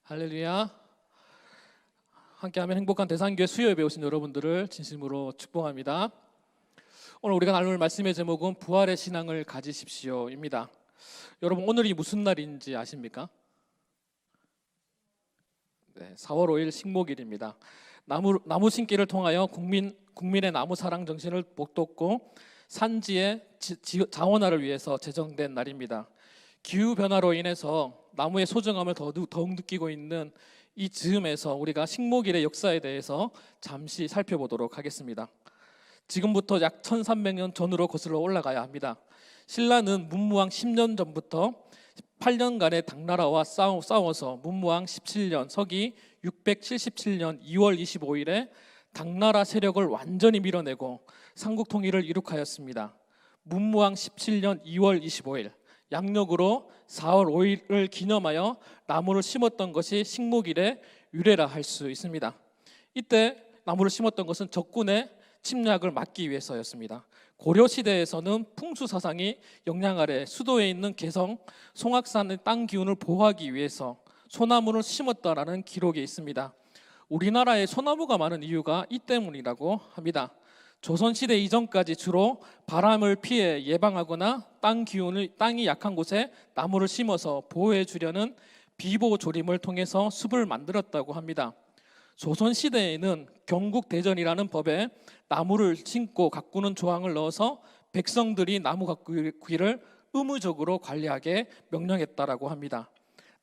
할렐루야. 함께하면 행복한 대상교회 수요예배 오신 여러분들을 진심으로 축복합니다. 오늘 우리가 나눌 말씀의 제목은 부활의 신앙을 가지십시오입니다. 여러분, 오늘이 무슨 날인지 아십니까? 4월 5일 식목일입니다. 나무 심기를 통하여 국민의 나무 사랑 정신을 복돋고 산지의 자원화를 위해서 제정된 날입니다. 기후 변화로 인해서 나무의 소중함을 더욱 느끼고 있는 이 즈음에서 우리가 식목일의 역사에 대해서 잠시 살펴보도록 하겠습니다. 지금부터 약 1300년 전으로 거슬러 올라가야 합니다. 신라는 문무왕 10년 전부터 8년간의 당나라와 싸워서 문무왕 17년 서기 677년 2월 25일에 당나라 세력을 완전히 밀어내고 삼국 통일을 이룩하였습니다. 문무왕 17년 2월 25일 양력으로 4월 5일을 기념하여 나무를 심었던 것이 식목일의 유래라 할 수 있습니다. 이때 나무를 심었던 것은 적군의 침략을 막기 위해서였습니다. 고려 시대에서는 풍수 사상이 영향 아래 수도에 있는 개성, 송악산의 땅 기운을 보호하기 위해서 소나무를 심었다라는 기록이 있습니다. 우리나라에 소나무가 많은 이유가 이 때문이라고 합니다. 조선시대 이전까지 주로 바람을 피해 예방하거나 땅이 약한 곳에 나무를 심어서 보호해 주려는 비보조림을 통해서 숲을 만들었다고 합니다. 조선시대에는 경국대전이라는 법에 나무를 심고 가꾸는 조항을 넣어서 백성들이 나무 가꾸기를 의무적으로 관리하게 명령했다라고 합니다.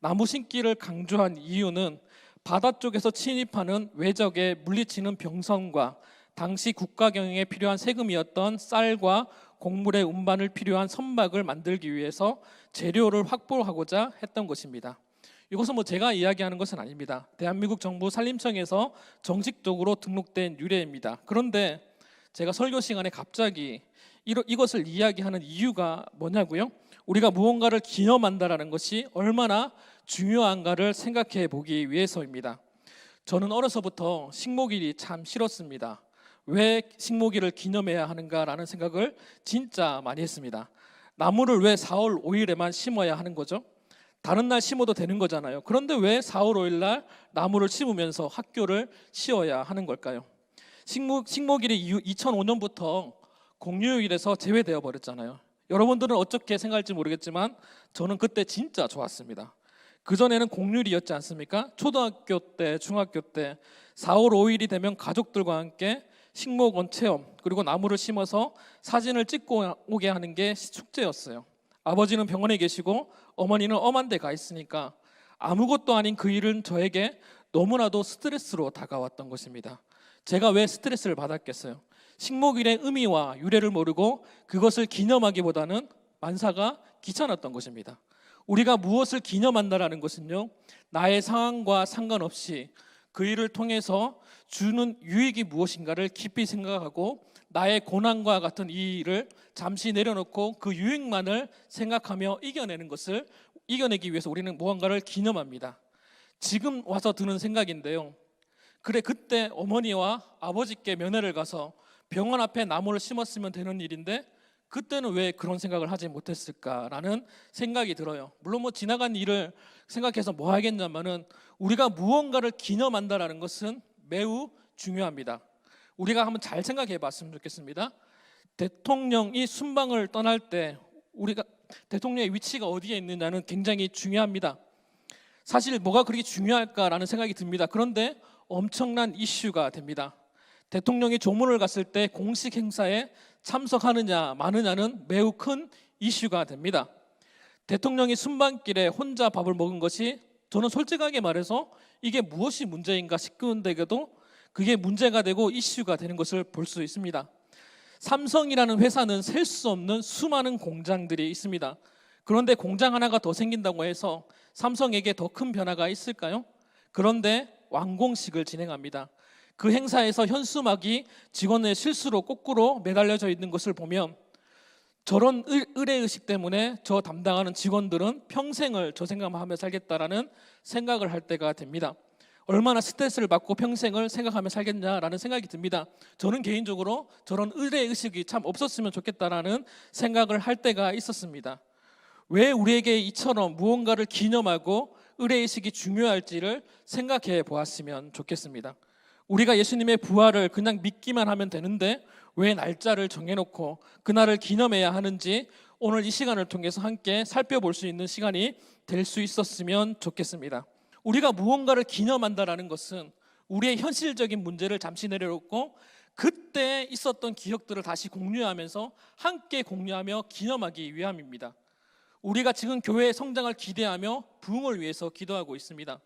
나무 심기를 강조한 이유는 바다 쪽에서 침입하는 외적에 물리치는 병선과 당시 국가 경영에 필요한 세금이었던 쌀과 곡물의 운반을 필요한 선박을 만들기 위해서 재료를 확보하고자 했던 것입니다. 이것은 제가 이야기하는 것은 아닙니다. 대한민국 정부 산림청에서 정식적으로 등록된 유래입니다. 그런데 제가 설교 시간에 갑자기 이것을 이야기하는 이유가 뭐냐고요? 우리가 무언가를 기념한다는 것이 얼마나 중요한가를 생각해 보기 위해서입니다. 저는 어려서부터 식목일이 참 싫었습니다. 왜 식목일을 기념해야 하는가라는 생각을 진짜 많이 했습니다. 나무를 왜 4월 5일에만 심어야 하는 거죠? 다른 날 심어도 되는 거잖아요. 그런데 왜 4월 5일 날 나무를 심으면서 학교를 쉬어야 하는 걸까요? 식목일이 2005년부터 공휴일에서 제외되어 버렸잖아요. 여러분들은 어떻게 생각할지 모르겠지만 저는 그때 진짜 좋았습니다. 그전에는 공휴일이었지 않습니까? 초등학교 때, 중학교 때 4월 5일이 되면 가족들과 함께 식목원 체험, 그리고 나무를 심어서 사진을 찍고 오게 하는 게 축제였어요. 아버지는 병원에 계시고 어머니는 엄한 데 가 있으니까 아무것도 아닌 그 일은 저에게 너무나도 스트레스로 다가왔던 것입니다. 제가 왜 스트레스를 받았겠어요? 식목일의 의미와 유래를 모르고 그것을 기념하기보다는 만사가 귀찮았던 것입니다. 우리가 무엇을 기념한다라는 것은요, 나의 상황과 상관없이 그 일을 통해서 주는 유익이 무엇인가를 깊이 생각하고 나의 고난과 같은 이 일을 잠시 내려놓고 그 유익만을 생각하며 이겨내기 위해서 우리는 무언가를 기념합니다. 지금 와서 드는 생각인데요, 그때 어머니와 아버지께 면회를 가서 병원 앞에 나무를 심었으면 되는 일인데 그때는 왜 그런 생각을 하지 못했을까라는 생각이 들어요. 물론 지나간 일을 생각해서 뭐 하겠냐면은 우리가 무언가를 기념한다라는 것은 매우 중요합니다. 우리가 한번 잘 생각해 봤으면 좋겠습니다. 대통령이 순방을 떠날 때 우리가 대통령의 위치가 어디에 있느냐는 굉장히 중요합니다. 사실 뭐가 그렇게 중요할까라는 생각이 듭니다. 그런데 엄청난 이슈가 됩니다. 대통령이 조문을 갔을 때 공식 행사에 참석하느냐 마느냐는 매우 큰 이슈가 됩니다. 대통령이 순방길에 혼자 밥을 먹은 것이 저는 솔직하게 말해서 이게 무엇이 문제인가 싶은데도 그게 문제가 되고 이슈가 되는 것을 볼 수 있습니다. 삼성이라는 회사는 셀 수 없는 수많은 공장들이 있습니다. 그런데 공장 하나가 더 생긴다고 해서 삼성에게 더 큰 변화가 있을까요? 그런데 완공식을 진행합니다. 그 행사에서 현수막이 직원의 실수로 거꾸로 매달려져 있는 것을 보면 저런 의례의식 때문에 저 담당하는 직원들은 평생을 저 생각만 하며 살겠다라는 생각을 할 때가 됩니다. 얼마나 스트레스를 받고 평생을 생각하며 살겠냐라는 생각이 듭니다. 저는 개인적으로 저런 의례의식이 참 없었으면 좋겠다라는 생각을 할 때가 있었습니다. 왜 우리에게 이처럼 무언가를 기념하고 의례의식이 중요할지를 생각해 보았으면 좋겠습니다. 우리가 예수님의 부활을 그냥 믿기만 하면 되는데 왜 날짜를 정해놓고 그날을 기념해야 하는지 오늘 이 시간을 통해서 함께 살펴볼 수 있는 시간이 될 수 있었으면 좋겠습니다. 우리가 무언가를 기념한다라는 것은 우리의 현실적인 문제를 잠시 내려놓고 그때 있었던 기억들을 다시 공유하면서 함께 공유하며 기념하기 위함입니다. 우리가 지금 교회의 성장을 기대하며 부흥을 위해서 기도하고 있습니다.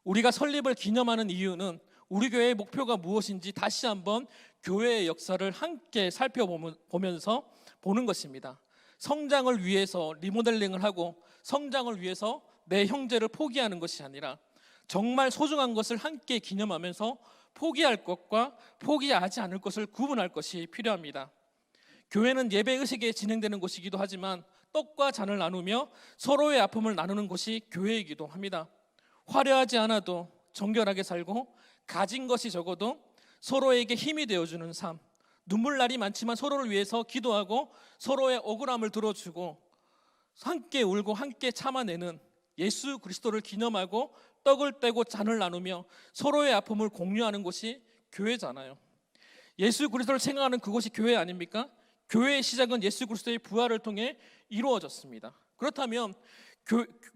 우리가 설립을 기념하는 이유는 우리 교회의 목표가 무엇인지 다시 한번 교회의 역사를 함께 살펴보면서 보는 것입니다. 성장을 위해서 리모델링을 하고 성장을 위해서 내 형제를 포기하는 것이 아니라 정말 소중한 것을 함께 기념하면서 포기할 것과 포기하지 않을 것을 구분할 것이 필요합니다. 교회는 예배의식에 진행되는 곳이기도 하지만 떡과 잔을 나누며 서로의 아픔을 나누는 곳이 교회이기도 합니다. 화려하지 않아도 정결하게 살고 가진 것이 적어도 서로에게 힘이 되어주는 삶, 눈물날이 많지만 서로를 위해서 기도하고 서로의 억울함을 들어주고 함께 울고 함께 참아내는 예수 그리스도를 기념하고 떡을 떼고 잔을 나누며 서로의 아픔을 공유하는 곳이 교회잖아요. 예수 그리스도를 생각하는 그곳이 교회 아닙니까? 교회의 시작은 예수 그리스도의 부활을 통해 이루어졌습니다. 그렇다면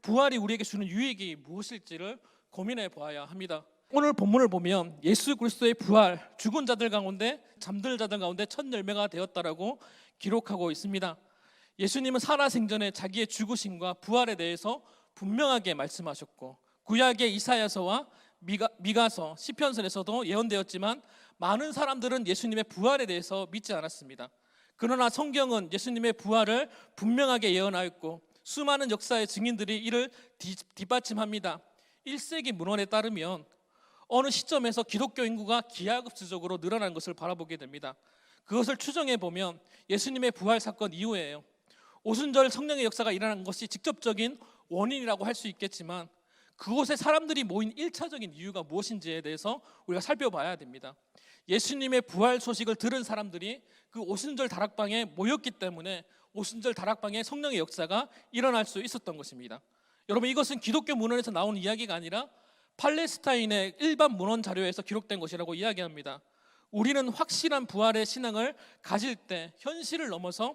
부활이 우리에게 주는 유익이 무엇일지를 고민해 보아야 합니다. 오늘 본문을 보면 예수 그리스도의 부활, 죽은 자들 가운데 잠들 자들 가운데 첫 열매가 되었다라고 기록하고 있습니다. 예수님은 살아생전에 자기의 죽으심과 부활에 대해서 분명하게 말씀하셨고 구약의 이사야서와 미가서, 시편서에서도 예언되었지만 많은 사람들은 예수님의 부활에 대해서 믿지 않았습니다. 그러나 성경은 예수님의 부활을 분명하게 예언하였고 수많은 역사의 증인들이 이를 뒷받침합니다. 1세기 문헌에 따르면 어느 시점에서 기독교 인구가 기하급수적으로 늘어난 것을 바라보게 됩니다. 그것을 추정해 보면 예수님의 부활 사건 이후에요. 오순절 성령의 역사가 일어난 것이 직접적인 원인이라고 할 수 있겠지만 그곳에 사람들이 모인 1차적인 이유가 무엇인지에 대해서 우리가 살펴봐야 됩니다. 예수님의 부활 소식을 들은 사람들이 그 오순절 다락방에 모였기 때문에 오순절 다락방에 성령의 역사가 일어날 수 있었던 것입니다. 여러분, 이것은 기독교 문헌에서 나온 이야기가 아니라 팔레스타인의 일반 문헌 자료에서 기록된 것이라고 이야기합니다. 우리는 확실한 부활의 신앙을 가질 때 현실을 넘어서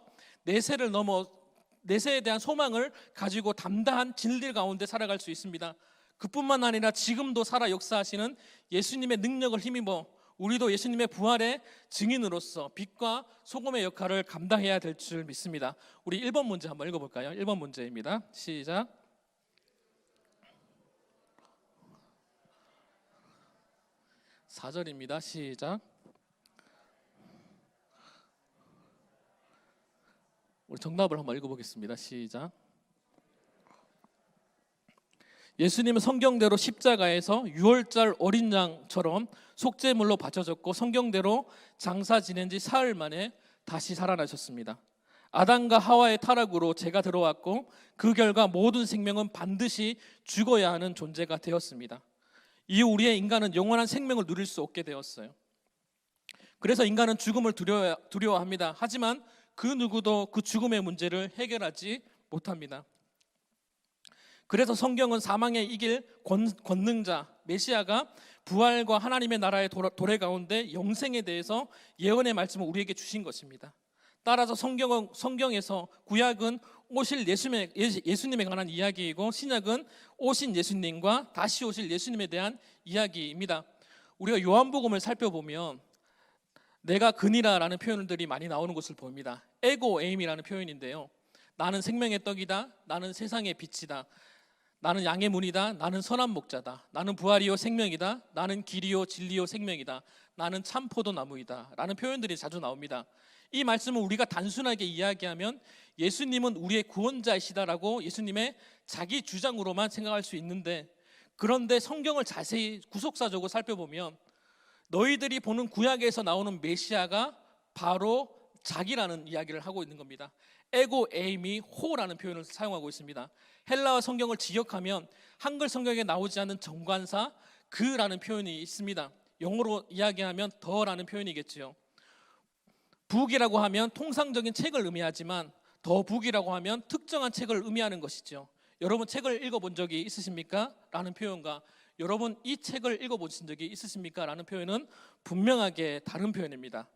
내세에 대한 소망을 가지고 담대한 진리 가운데 살아갈 수 있습니다. 그뿐만 아니라 지금도 살아 역사하시는 예수님의 능력을 힘입어 우리도 예수님의 부활의 증인으로서 빛과 소금의 역할을 감당해야 될 줄 믿습니다. 우리 1번 문제 한번 읽어볼까요? 1번 문제입니다. 시작. (4절입니다) 시작. 우리 정답을 한번 읽어보겠습니다. 시작. 예수님은 성경대로 십자가에서 유월절 어린 양처럼 속죄물로 바쳐졌고 성경대로 장사 지낸 지 사흘 만에 다시 살아나셨습니다. 아담과 하와의 타락으로 죄가 들어왔고 그 결과 모든 생명은 반드시 죽어야 하는 존재가 되었습니다. 이후 우리의 인간은 영원한 생명을 누릴 수 없게 되었어요. 그래서 인간은 죽음을 두려워합니다. 하지만 그 누구도 그 죽음의 문제를 해결하지 못합니다. 그래서 성경은 사망에 이길 권능자 메시아가 부활과 하나님의 나라의 도래 가운데 영생에 대해서 예언의 말씀을 우리에게 주신 것입니다. 따라서 성경에서 구약은 오실 예수님에 관한 이야기이고 신약은 오신 예수님과 다시 오실 예수님에 대한 이야기입니다. 우리가 요한복음을 살펴보면 내가 그니라라는 표현들이 많이 나오는 것을 봅니다. 에고 에임이라는 표현인데요. 나는 생명의 떡이다. 나는 세상의 빛이다. 나는 양의 문이다. 나는 선한 목자다. 나는 부활이요 생명이다. 나는 길이요 진리요 생명이다. 나는 참 포도나무이다. 라는 표현들이 자주 나옵니다. 이 말씀을 우리가 단순하게 이야기하면 예수님은 우리의 구원자이시다라고 예수님의 자기 주장으로만 생각할 수 있는데, 그런데 성경을 자세히 구속사적으로 살펴보면 너희들이 보는 구약에서 나오는 메시아가 바로 자기라는 이야기를 하고 있는 겁니다. 에고 에임이 호라는 표현을 사용하고 있습니다. 헬라어 성경을 직역하면 한글 성경에 나오지 않는 정관사 그라는 표현이 있습니다. 영어로 이야기하면 더라는 표현이겠지요. 북이라고 하면 통상적인 책을 의미하지만 더 북이라고 하면 특정한 책을 의미하는 것이죠. 여러분 책을 읽어본 적이 있으십니까? 라는 표현과 여러분 이 책을 읽어보신 적이 있으십니까? 라는 표현은 분명하게 다른 표현입니다.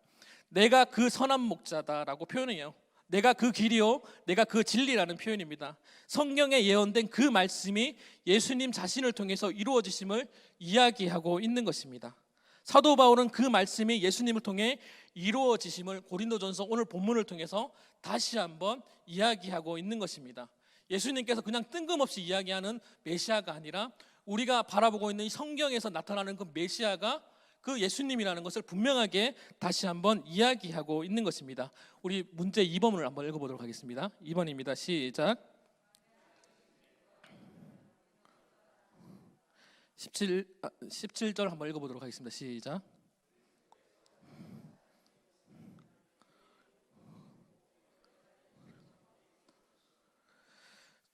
내가 그 선한 목자다라고 표현해요. 내가 그 길이요, 내가 그 진리라는 표현입니다. 성경에 예언된 그 말씀이 예수님 자신을 통해서 이루어지심을 이야기하고 있는 것입니다. 사도 바울은 그 말씀이 예수님을 통해 이루어지심을 고린도전서 오늘 본문을 통해서 다시 한번 이야기하고 있는 것입니다. 예수님께서 그냥 뜬금없이 이야기하는 메시아가 아니라 우리가 바라보고 있는 이 성경에서 나타나는 그 메시아가 그 예수님이라는 것을 분명하게 다시 한번 이야기하고 있는 것입니다. 우리 문제 2번을 한번 읽어보도록 하겠습니다. 2번입니다. 시작. 17절 한번 읽어보도록 하겠습니다. 시작.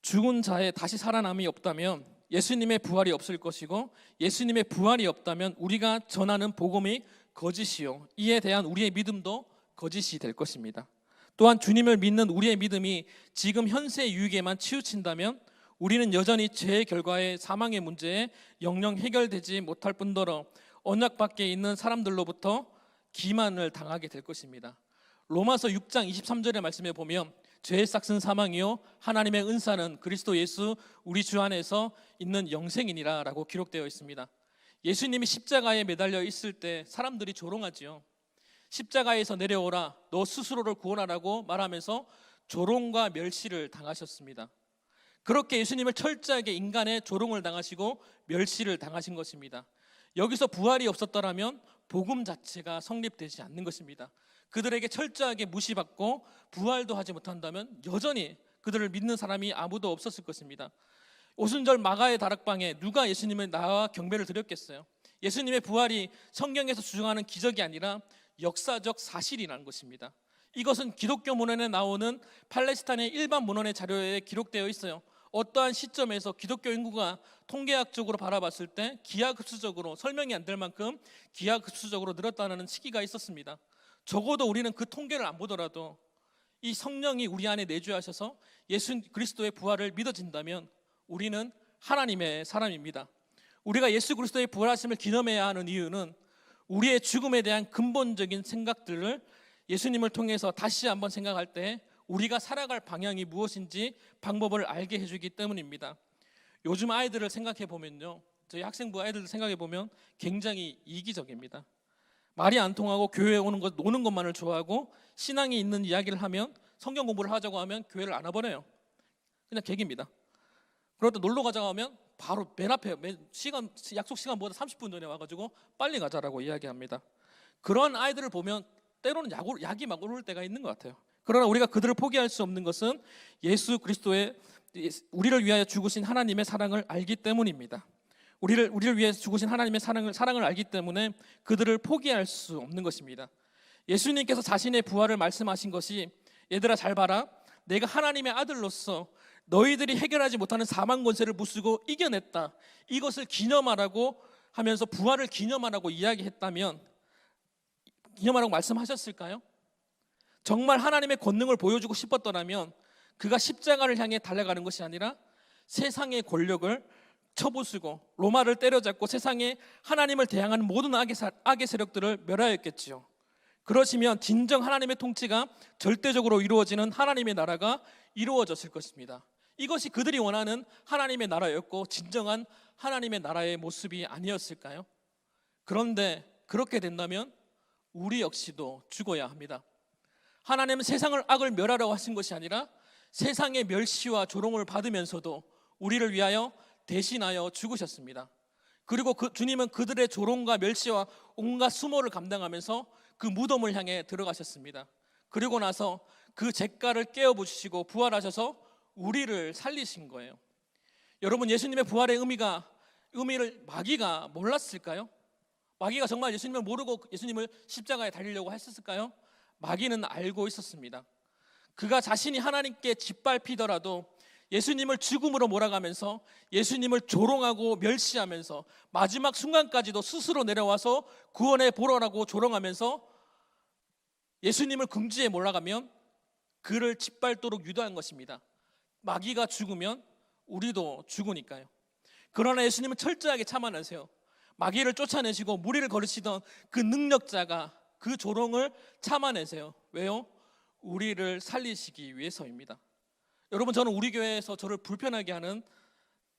죽은 자의 다시 살아남이 없다면 예수님의 부활이 없을 것이고 예수님의 부활이 없다면 우리가 전하는 복음이 거짓이요 이에 대한 우리의 믿음도 거짓이 될 것입니다. 또한 주님을 믿는 우리의 믿음이 지금 현세 유익에만 치우친다면 우리는 여전히 죄의 결과의 사망의 문제에 영영 해결되지 못할 뿐더러 언약 밖에 있는 사람들로부터 기만을 당하게 될 것입니다. 로마서 6장 23절의 말씀에 보면 죄의 싹은 사망이요 하나님의 은사는 그리스도 예수 우리 주 안에서 있는 영생이니라 라고 기록되어 있습니다. 예수님이 십자가에 매달려 있을 때 사람들이 조롱하지요. 십자가에서 내려오라 너 스스로를 구원하라고 말하면서 조롱과 멸시를 당하셨습니다. 그렇게 예수님을 철저하게 인간의 조롱을 당하시고 멸시를 당하신 것입니다. 여기서 부활이 없었더라면 복음 자체가 성립되지 않는 것입니다. 그들에게 철저하게 무시받고 부활도 하지 못한다면 여전히 그들을 믿는 사람이 아무도 없었을 것입니다. 오순절 마가의 다락방에 누가 예수님을 나와 경배를 드렸겠어요? 예수님의 부활이 성경에서 주장하는 기적이 아니라 역사적 사실이라는 것입니다. 이것은 기독교 문헌에 나오는 팔레스타인의 일반 문헌의 자료에 기록되어 있어요. 어떠한 시점에서 기독교 인구가 통계학적으로 바라봤을 때 기하급수적으로 설명이 안 될 만큼 기하급수적으로 늘었다는 시기가 있었습니다. 적어도 우리는 그 통계를 안 보더라도 이 성령이 우리 안에 내주하셔서 예수 그리스도의 부활을 믿어진다면 우리는 하나님의 사람입니다. 우리가 예수 그리스도의 부활하심을 기념해야 하는 이유는 우리의 죽음에 대한 근본적인 생각들을 예수님을 통해서 다시 한번 생각할 때 우리가 살아갈 방향이 무엇인지 방법을 알게 해주기 때문입니다. 요즘 아이들을 생각해 보면요, 저희 학생부 아이들을 생각해 보면 굉장히 이기적입니다. 말이 안 통하고 교회에 오는 것, 노는 것만을 좋아하고 신앙이 있는 이야기를 하면 성경 공부를 하자고 하면 교회를 안 와버려요. 그냥 객입니다. 그러다 놀러 가자고 하면 바로 맨 앞에 약속 시간보다 30분 전에 와가지고 빨리 가자라고 이야기합니다. 그런 아이들을 보면 때로는 약이 막 오를 때가 있는 것 같아요. 그러나 우리가 그들을 포기할 수 없는 것은 예수 그리스도의 우리를 위하여 죽으신 하나님의 사랑을 알기 때문입니다. 우리를 위해 죽으신 하나님의 사랑을 알기 때문에 그들을 포기할 수 없는 것입니다. 예수님께서 자신의 부활을 말씀하신 것이 얘들아 잘 봐라, 내가 하나님의 아들로서 너희들이 해결하지 못하는 사망 권세를 무쓰고 이겨냈다, 이것을 기념하라고 하면서 부활을 기념하라고 이야기했다면, 기념하라고 말씀하셨을까요? 정말 하나님의 권능을 보여주고 싶었더라면 그가 십자가를 향해 달려가는 것이 아니라 세상의 권력을 쳐부수고 로마를 때려잡고 세상에 하나님을 대항하는 모든 악의 세력들을 멸하였겠지요. 그러시면 진정 하나님의 통치가 절대적으로 이루어지는 하나님의 나라가 이루어졌을 것입니다. 이것이 그들이 원하는 하나님의 나라였고 진정한 하나님의 나라의 모습이 아니었을까요? 그런데 그렇게 된다면 우리 역시도 죽어야 합니다. 하나님은 세상을 악을 멸하라고 하신 것이 아니라 세상의 멸시와 조롱을 받으면서도 우리를 위하여 대신하여 죽으셨습니다. 그리고 주님은 그들의 조롱과 멸시와 온갖 수모를 감당하면서 그 무덤을 향해 들어가셨습니다. 그리고 나서 그 잿가를 깨어부시고 부활하셔서 우리를 살리신 거예요. 여러분, 예수님의 부활의 의미를 마귀가 몰랐을까요? 마귀가 정말 예수님을 모르고 예수님을 십자가에 달리려고 했었을까요? 마귀는 알고 있었습니다. 그가 자신이 하나님께 짓밟히더라도 예수님을 죽음으로 몰아가면서 예수님을 조롱하고 멸시하면서 마지막 순간까지도 스스로 내려와서 구원해 보라고 조롱하면서 예수님을 궁지에 몰아가면 그를 짓밟도록 유도한 것입니다. 마귀가 죽으면 우리도 죽으니까요. 그러나 예수님은 철저하게 참아내세요. 마귀를 쫓아내시고 무리를 거르시던 그 능력자가 그 조롱을 참아내세요. 왜요? 우리를 살리시기 위해서입니다. 여러분, 저는 우리 교회에서 저를 불편하게 하는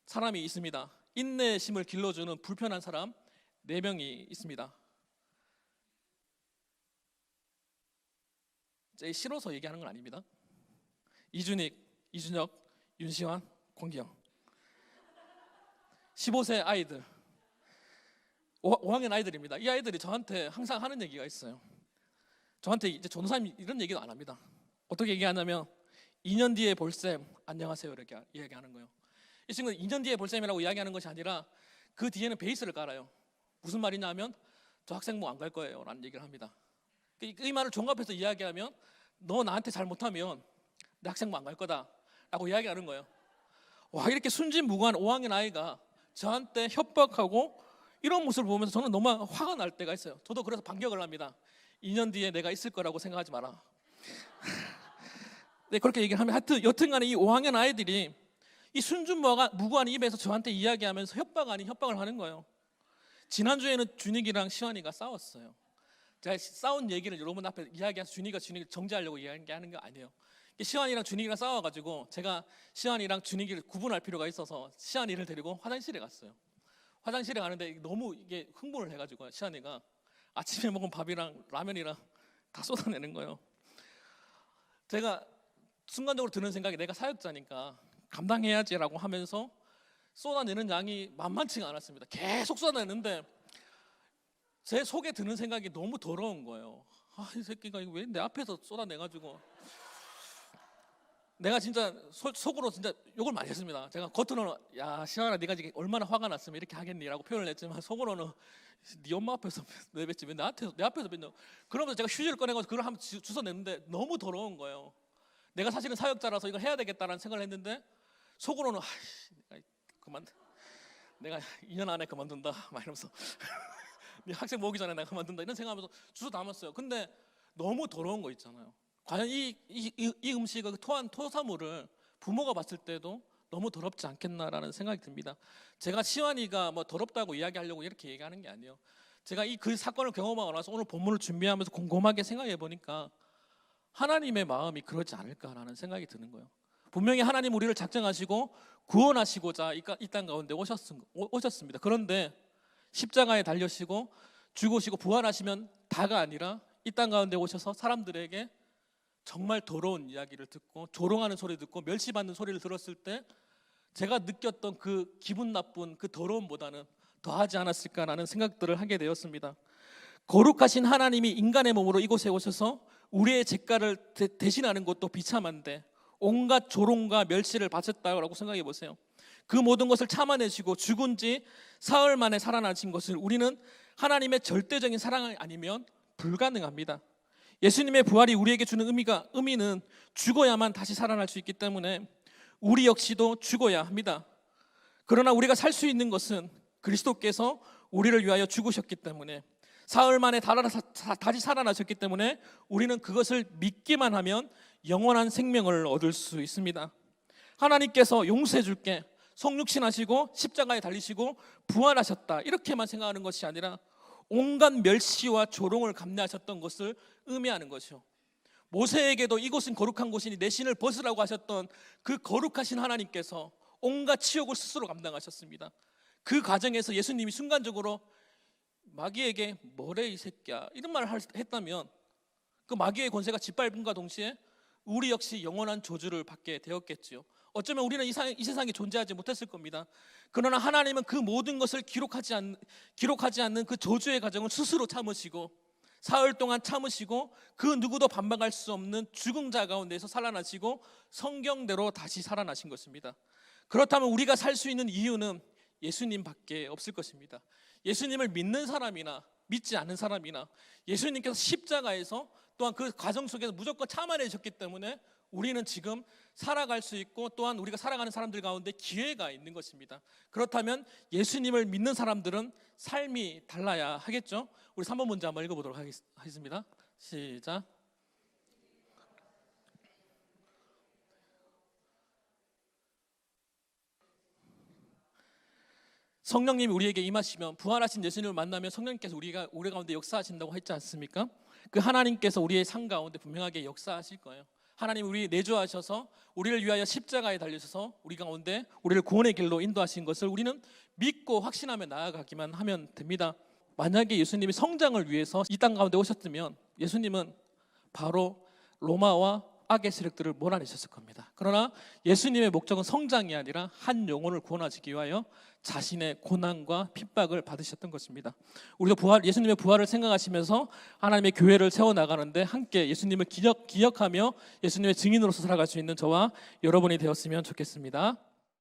사람이 있습니다. 인내심을 길러주는 불편한 사람 4명이 있습니다. 제가 싫어서 얘기하는 건 아닙니다. 이준익, 이준혁, 윤시환, 권기영. 15세 아이들, 5학년 아이들입니다. 이 아이들이 저한테 항상 하는 얘기가 있어요. 저한테 이제 전도사님 이런 얘기도 안 합니다. 어떻게 얘기하냐면 2년 뒤에 볼셈 안녕하세요 이렇게 이야기하는 거예요. 이 친구는 2년 뒤에 볼셈이라고 이야기하는 것이 아니라 그 뒤에는 베이스를 깔아요. 무슨 말이냐 하면 저 학생부 안 갈 거예요 라는 얘기를 합니다. 이 말을 종합해서 이야기하면 너 나한테 잘못하면 내 학생부 안 갈 거다 라고 이야기하는 거예요. 와, 이렇게 순진무구한 5학년 아이가 저한테 협박하고 이런 모습을 보면서 저는 너무 화가 날 때가 있어요. 저도 그래서 반격을 합니다. 2년 뒤에 내가 있을 거라고 생각하지 마라. 네, 그렇게 얘기를 하면 여튼간에 이 5학년 아이들이 이 순진무구한 입에서 저한테 이야기하면서 협박 아닌 협박을 하는 거예요. 지난주에는 준익이랑 시환이가 싸웠어요. 제가 싸운 얘기를 여러분 앞에 이야기해서 준익을 정지하려고 이야기하는 게 아니에요. 시환이랑 준익이랑 싸워가지고 제가 시환이랑 준익이를 구분할 필요가 있어서 시환이를 데리고 화장실에 갔어요. 화장실에 가는데 너무 이게 흥분을 해가지고 시환이가 아침에 먹은 밥이랑 라면이랑 다 쏟아내는 거예요. 제가 순간적으로 드는 생각이 내가 사역자니까 감당해야지라고 하면서 쏟아내는 양이 만만치가 않았습니다. 계속 쏟아내는데 제 속에 드는 생각이 너무 더러운 거예요. 아, 이 새끼가 왜 내 앞에서 쏟아내가지고. 내가 진짜 속으로 진짜 욕을 많이 했습니다. 제가 겉으로는 야 시환아 네가 지금 얼마나 화가 났으면 이렇게 하겠니라고 표현을 했지만 속으로는 네 엄마 앞에서 내뱉지 왜 내 앞에서 뱉냐. 그러면서 제가 휴지를 꺼내가지고 그걸 한번 주워냈는데 너무 더러운 거예요. 내가 사실은 사역자라서 이걸 해야 되겠다라는 생각을 했는데 속으로는 내가 2년 안에 그만둔다 막 이러면서 네 학생 모으기 전에 내가 그만둔다 이런 생각하면서 주워 담았어요. 근데 너무 더러운 거 있잖아요. 과연 이 음식을 토한 토사물을 부모가 봤을 때도 너무 더럽지 않겠나라는 생각이 듭니다. 제가 시환이가 뭐 더럽다고 이야기하려고 이렇게 얘기하는 게 아니에요. 제가 그 사건을 경험하고 나서 오늘 본문을 준비하면서 곰곰하게 생각해 보니까 하나님의 마음이 그러지 않을까라는 생각이 드는 거예요. 분명히 하나님 우리를 작정하시고 구원하시고자 이 땅 가운데 오셨습니다. 그런데 십자가에 달려시고 죽으시고 부활하시면 다가 아니라 이 땅 가운데 오셔서 사람들에게 정말 더러운 이야기를 듣고 조롱하는 소리 듣고 멸시받는 소리를 들었을 때 제가 느꼈던 그 기분 나쁜 그 더러움보다는 더하지 않았을까라는 생각들을 하게 되었습니다. 거룩하신 하나님이 인간의 몸으로 이곳에 오셔서 우리의 죄가를 대신하는 것도 비참한데 온갖 조롱과 멸시를 받았다고 생각해 보세요. 그 모든 것을 참아내시고 죽은 지 사흘 만에 살아나신 것을 우리는 하나님의 절대적인 사랑이 아니면 불가능합니다. 예수님의 부활이 우리에게 주는 의미는 죽어야만 다시 살아날 수 있기 때문에 우리 역시도 죽어야 합니다. 그러나 우리가 살 수 있는 것은 그리스도께서 우리를 위하여 죽으셨기 때문에 사흘 만에 다시 살아나셨기 때문에 우리는 그것을 믿기만 하면 영원한 생명을 얻을 수 있습니다. 하나님께서 용서해 줄게, 성육신하시고 십자가에 달리시고 부활하셨다 이렇게만 생각하는 것이 아니라 온갖 멸시와 조롱을 감내하셨던 것을 의미하는 것이요. 모세에게도 이곳은 거룩한 곳이니 내 신을 벗으라고 하셨던 그 거룩하신 하나님께서 온갖 치욕을 스스로 감당하셨습니다. 그 과정에서 예수님이 순간적으로 마귀에게 뭐래 이 새끼야 이런 말을 했다면 그 마귀의 권세가 짓밟음과 동시에 우리 역시 영원한 저주를 받게 되었겠지요. 어쩌면 우리는 이 세상에 존재하지 못했을 겁니다. 그러나 하나님은 그 모든 것을 기록하지 않는 그 저주의 과정을 스스로 참으시고 사흘 동안 참으시고 그 누구도 반박할 수 없는 죽은 자 가운데서 살아나시고 성경대로 다시 살아나신 것입니다. 그렇다면 우리가 살 수 있는 이유는 예수님밖에 없을 것입니다. 예수님을 믿는 사람이나 믿지 않는 사람이나 예수님께서 십자가에서 또한 그 과정 속에서 무조건 참아내셨기 때문에 우리는 지금 살아갈 수 있고 또한 우리가 살아가는 사람들 가운데 기회가 있는 것입니다. 그렇다면 예수님을 믿는 사람들은 삶이 달라야 하겠죠. 우리 3번 문제 한번 읽어보도록 하겠습니다. 시작. 성령님이 우리에게 임하시면 부활하신 예수님을 만나면 성령님께서 우리 가운데 역사하신다고 했지 않습니까? 그 하나님께서 우리의 삶 가운데 분명하게 역사하실 거예요. 하나님 우리 내주하셔서 우리를 위하여 십자가에 달리셔서 우리 가운데 우리를 구원의 길로 인도하신 것을 우리는 믿고 확신하며 나아가기만 하면 됩니다. 만약에 예수님이 성장을 위해서 이 땅 가운데 오셨으면 예수님은 바로 로마와 악의 세력들을 몰아내셨을 겁니다. 그러나 예수님의 목적은 성장이 아니라 한 영혼을 구원하시기 위하여 자신의 고난과 핍박을 받으셨던 것입니다. 우리도 예수님의 부활을 생각하시면서 하나님의 교회를 세워나가는데 함께 예수님을 기억하며 예수님의 증인으로서 살아갈 수 있는 저와 여러분이 되었으면 좋겠습니다.